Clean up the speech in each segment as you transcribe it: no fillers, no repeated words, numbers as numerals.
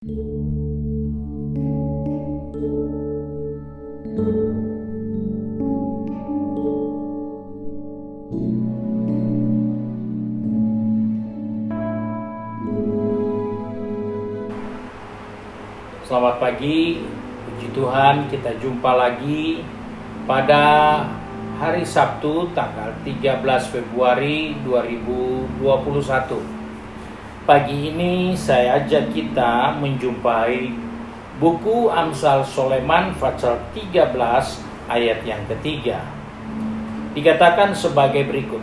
Selamat pagi, puji Tuhan, kita jumpa lagi pada hari Sabtu tanggal 13 Februari 2021. Pagi ini saya ajak kita menjumpai buku Amsal Soleman pasal 13 ayat yang ketiga. Dikatakan sebagai berikut: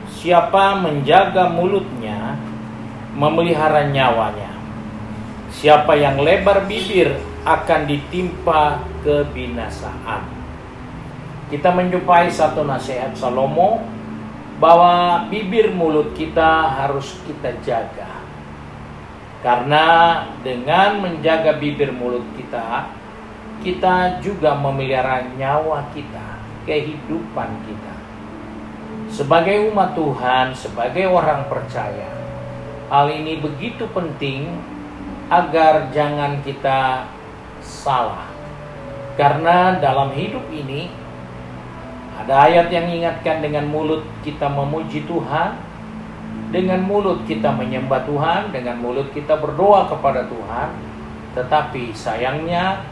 siapa menjaga mulutnya, memelihara nyawanya. Siapa yang lebar bibir akan ditimpa kebinasaan. Kita menjumpai satu nasihat Salomo bahwa bibir mulut kita harus kita jaga. Karena dengan menjaga bibir mulut kita, kita juga memelihara nyawa kita, kehidupan kita. Sebagai umat Tuhan, sebagai orang percaya, hal ini begitu penting agar jangan kita salah. Karena dalam hidup ini ada ayat yang ingatkan, dengan mulut kita memuji Tuhan, dengan mulut kita menyembah Tuhan, dengan mulut kita berdoa kepada Tuhan. Tetapi sayangnya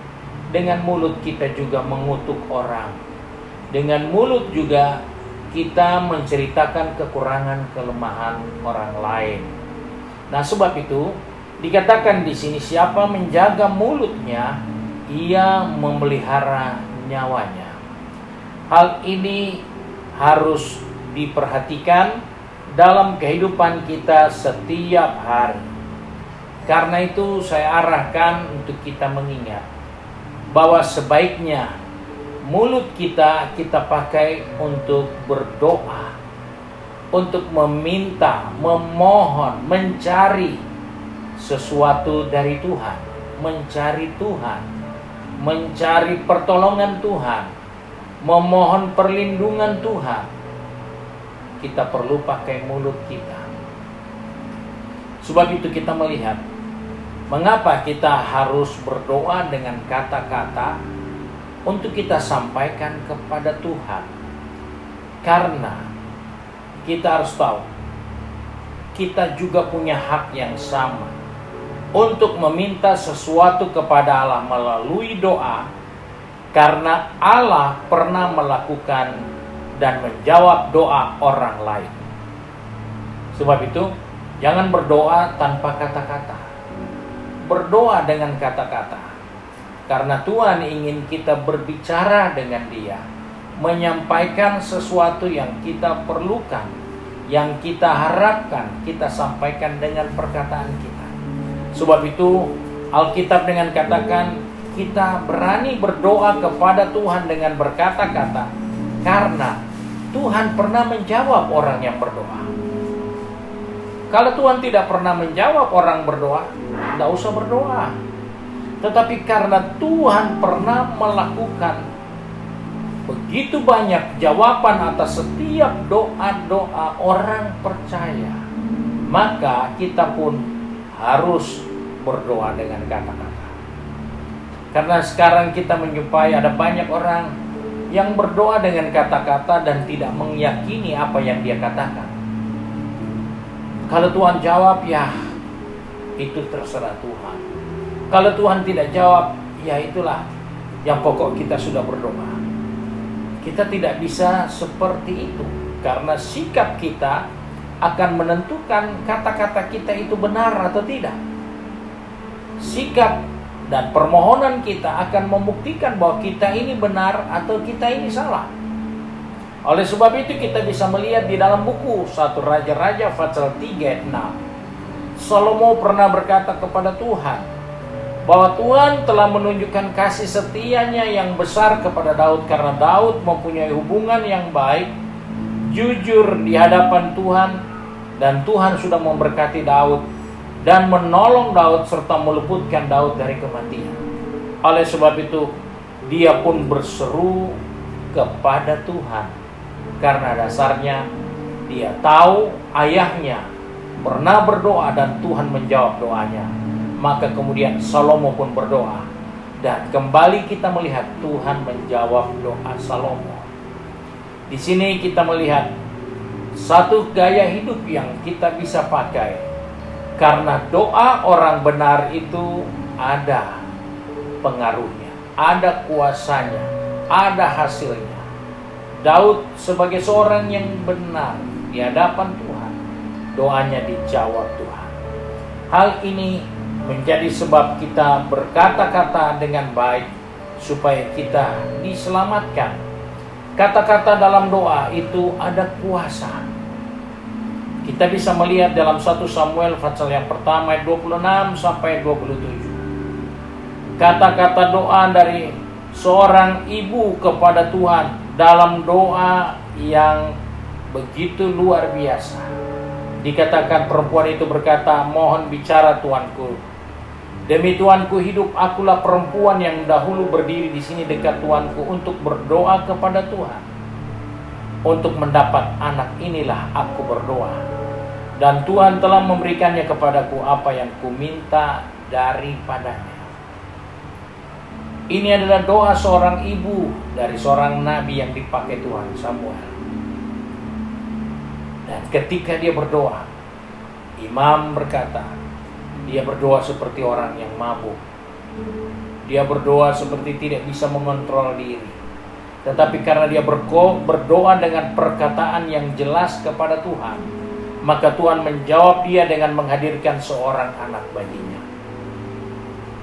dengan mulut kita juga mengutuk orang. Dengan mulut juga kita menceritakan kekurangan, kelemahan orang lain. Nah, sebab itu dikatakan di sini, siapa menjaga mulutnya, ia memelihara nyawanya. Hal ini harus diperhatikan dalam kehidupan kita setiap hari. Karena itu saya arahkan untuk kita mengingat bahwa sebaiknya mulut kita pakai untuk berdoa, untuk meminta, memohon, mencari sesuatu dari Tuhan, mencari Tuhan, mencari pertolongan Tuhan, memohon perlindungan Tuhan. Kita perlu pakai mulut kita. Sebab itu kita melihat mengapa kita harus berdoa dengan kata-kata untuk kita sampaikan kepada Tuhan. Karena kita harus tahu, kita juga punya hak yang sama untuk meminta sesuatu kepada Allah melalui doa, karena Allah pernah melakukan dan menjawab doa orang lain. Sebab itu, jangan berdoa tanpa kata-kata. Berdoa dengan kata-kata. Karena Tuhan ingin kita berbicara dengan Dia, menyampaikan sesuatu yang kita perlukan, yang kita harapkan, kita sampaikan dengan perkataan kita. Sebab itu Alkitab dengan katakan, kita berani berdoa kepada Tuhan dengan berkata-kata, karena Tuhan pernah menjawab orang yang berdoa. Kalau Tuhan tidak pernah menjawab orang berdoa, tidak usah berdoa. Tetapi karena Tuhan pernah melakukan begitu banyak jawaban atas setiap doa-doa orang percaya, maka kita pun harus berdoa dengan kata-kata. Karena sekarang kita menjumpai ada banyak orang yang berdoa dengan kata-kata dan tidak meyakini apa yang dia katakan. Kalau Tuhan jawab, ya itu terserah Tuhan. Kalau Tuhan tidak jawab, ya itulah yang pokok kita sudah berdoa. Kita tidak bisa seperti itu, karena sikap kita akan menentukan kata-kata kita itu benar atau tidak. Sikap dan permohonan kita akan membuktikan bahwa kita ini benar atau kita ini salah. Oleh sebab itu kita bisa melihat di dalam buku 1 Raja-Raja pasal 3 ayat 6. Salomo pernah berkata kepada Tuhan bahwa Tuhan telah menunjukkan kasih setianya yang besar kepada Daud, karena Daud mempunyai hubungan yang baik, jujur di hadapan Tuhan, dan Tuhan sudah memberkati Daud dan menolong Daud serta meluputkan Daud dari kematian. Oleh sebab itu dia pun berseru kepada Tuhan, karena dasarnya dia tahu ayahnya pernah berdoa dan Tuhan menjawab doanya. Maka kemudian Salomo pun berdoa. Dan kembali kita melihat Tuhan menjawab doa Salomo. Di sini kita melihat satu gaya hidup yang kita bisa pakai. Karena doa orang benar itu ada pengaruhnya, ada kuasanya, ada hasilnya. Daud sebagai seorang yang benar di hadapan Tuhan, doanya dijawab Tuhan. Hal ini menjadi sebab kita berkata-kata dengan baik supaya kita diselamatkan. Kata-kata dalam doa itu ada kuasa. Kita bisa melihat dalam 1 Samuel pasal yang pertama ayat 26 sampai 27. Kata-kata doa dari seorang ibu kepada Tuhan dalam doa yang begitu luar biasa. Dikatakan perempuan itu berkata, "Mohon bicara Tuanku. Demi Tuanku hidup, akulah perempuan yang dahulu berdiri di sini dekat Tuanku untuk berdoa kepada Tuhan. Untuk mendapat anak inilah aku berdoa. Dan Tuhan telah memberikannya kepadaku apa yang kuminta daripadanya." Ini adalah doa seorang ibu dari seorang nabi yang dipakai Tuhan, Samuel. Dan ketika dia berdoa, imam berkata, dia berdoa seperti orang yang mabuk. Dia berdoa seperti tidak bisa mengontrol diri. Tetapi karena dia berdoa dengan perkataan yang jelas kepada Tuhan, maka Tuhan menjawab dia dengan menghadirkan seorang anak baginya.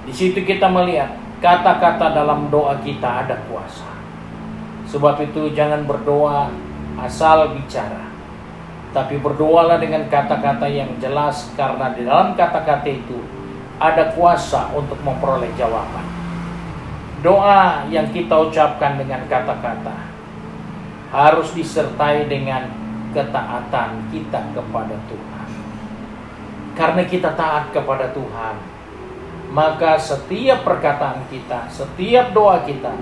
Di situ kita melihat kata-kata dalam doa kita ada kuasa. Sebab itu jangan berdoa asal bicara, tapi berdoalah dengan kata-kata yang jelas, karena di dalam kata-kata itu ada kuasa untuk memperoleh jawaban. Doa yang kita ucapkan dengan kata-kata harus disertai dengan ketaatan kita kepada Tuhan. Karena kita taat kepada Tuhan, maka setiap perkataan kita, setiap doa kita,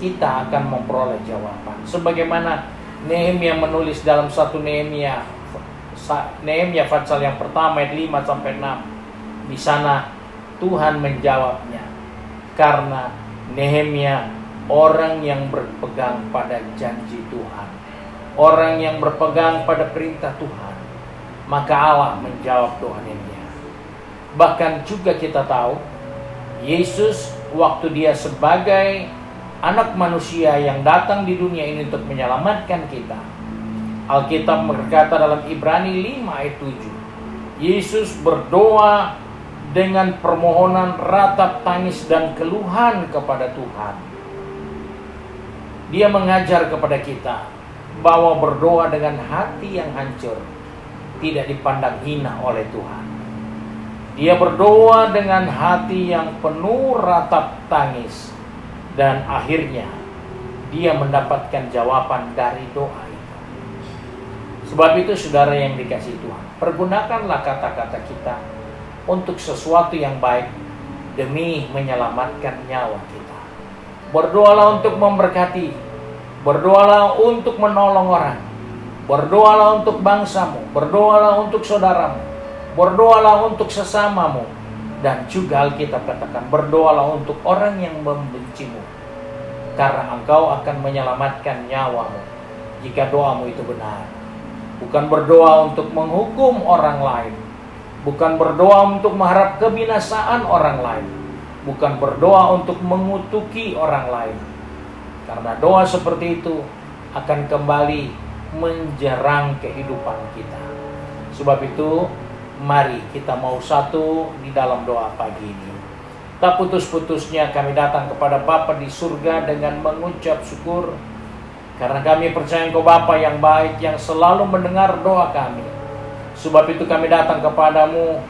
kita akan memperoleh jawaban. Sebagaimana Nehemia menulis dalam 1 Nehemia pasal yang pertama ayat 5 sampai 6. Di sana Tuhan menjawabnya karena Nehemia orang yang berpegang pada janji Tuhan, orang yang berpegang pada perintah Tuhan, maka Allah menjawab doa Nehemia. Bahkan juga kita tahu Yesus waktu dia sebagai anak manusia yang datang di dunia ini untuk menyelamatkan kita, Alkitab berkata dalam Ibrani 5 ayat 7, Yesus berdoa dengan permohonan ratap tangis dan keluhan kepada Tuhan. Dia mengajar kepada kita bahwa berdoa dengan hati yang hancur tidak dipandang hina oleh Tuhan. Dia berdoa dengan hati yang penuh ratap tangis, dan akhirnya dia mendapatkan jawaban dari doa itu. Sebab itu saudara yang dikasihi Tuhan, pergunakanlah kata-kata kita untuk sesuatu yang baik demi menyelamatkan nyawa kita. Berdoalah untuk memberkati, berdoalah untuk menolong orang, berdoalah untuk bangsamu, berdoalah untuk saudaramu, berdoalah untuk sesamamu, dan juga Alkitab katakan berdoalah untuk orang yang membencimu, karena engkau akan menyelamatkan nyawamu jika doamu itu benar. Bukan berdoa untuk menghukum orang lain, bukan berdoa untuk mengharap kebinasaan orang lain, bukan berdoa untuk mengutuki orang lain. Karena doa seperti itu akan kembali menjerang kehidupan kita. Sebab itu mari kita mau satu di dalam doa pagi ini. Tak putus-putusnya kami datang kepada Bapa di surga dengan mengucap syukur, karena kami percaya Engkau Bapa yang baik, yang selalu mendengar doa kami. Sebab itu kami datang kepadamu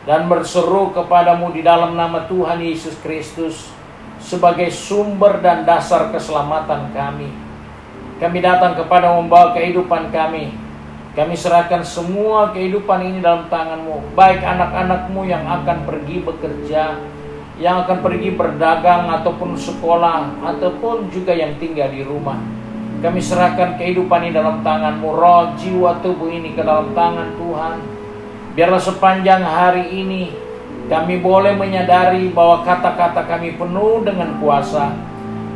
dan berseru kepadamu di dalam nama Tuhan Yesus Kristus sebagai sumber dan dasar keselamatan kami. Kami datang kepadamu membawa kehidupan kami. Kami serahkan semua kehidupan ini dalam tangan-Mu, baik anak-anak-Mu yang akan pergi bekerja, yang akan pergi berdagang ataupun sekolah, ataupun juga yang tinggal di rumah. Kami serahkan kehidupan ini dalam tangan-Mu, roh, jiwa, tubuh ini ke dalam tangan Tuhan. Biarlah sepanjang hari ini Kami boleh menyadari bahwa kata-kata kami penuh dengan kuasa.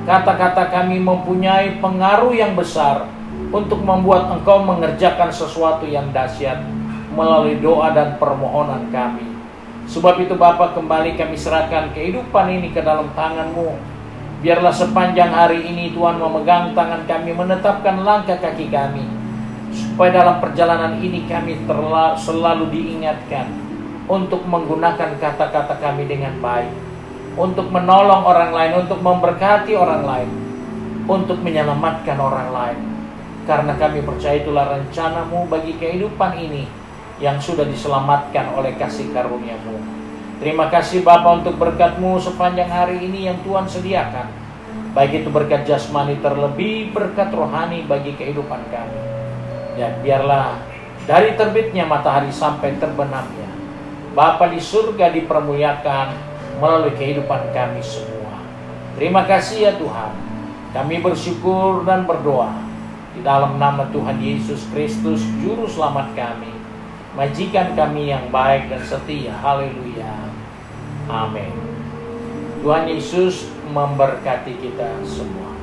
Kata-kata kami mempunyai pengaruh yang besar untuk membuat Engkau mengerjakan sesuatu yang dahsyat melalui doa dan permohonan kami. Sebab itu Bapa, kembali kami serahkan kehidupan ini ke dalam tangan-Mu. Biarlah sepanjang hari ini Tuhan memegang tangan kami, menetapkan langkah kaki kami, supaya dalam perjalanan ini kami selalu diingatkan untuk menggunakan kata-kata kami dengan baik, untuk menolong orang lain, untuk memberkati orang lain, untuk menyelamatkan orang lain. Karena kami percaya itulah rencana-Mu bagi kehidupan ini yang sudah diselamatkan oleh kasih karunia-Mu. Terima kasih Bapa untuk berkat-Mu sepanjang hari ini yang Tuhan sediakan. Baik itu berkat jasmani, terlebih berkat rohani bagi kehidupan kami. Ya, biarlah dari terbitnya matahari sampai terbenamnya, Bapa di surga dipermuliakan melalui kehidupan kami semua. Terima kasih ya Tuhan. Kami bersyukur dan berdoa di dalam nama Tuhan Yesus Kristus, Juru Selamat kami, majikan kami yang baik dan setia. Haleluya. Amin. Tuhan Yesus memberkati kita semua.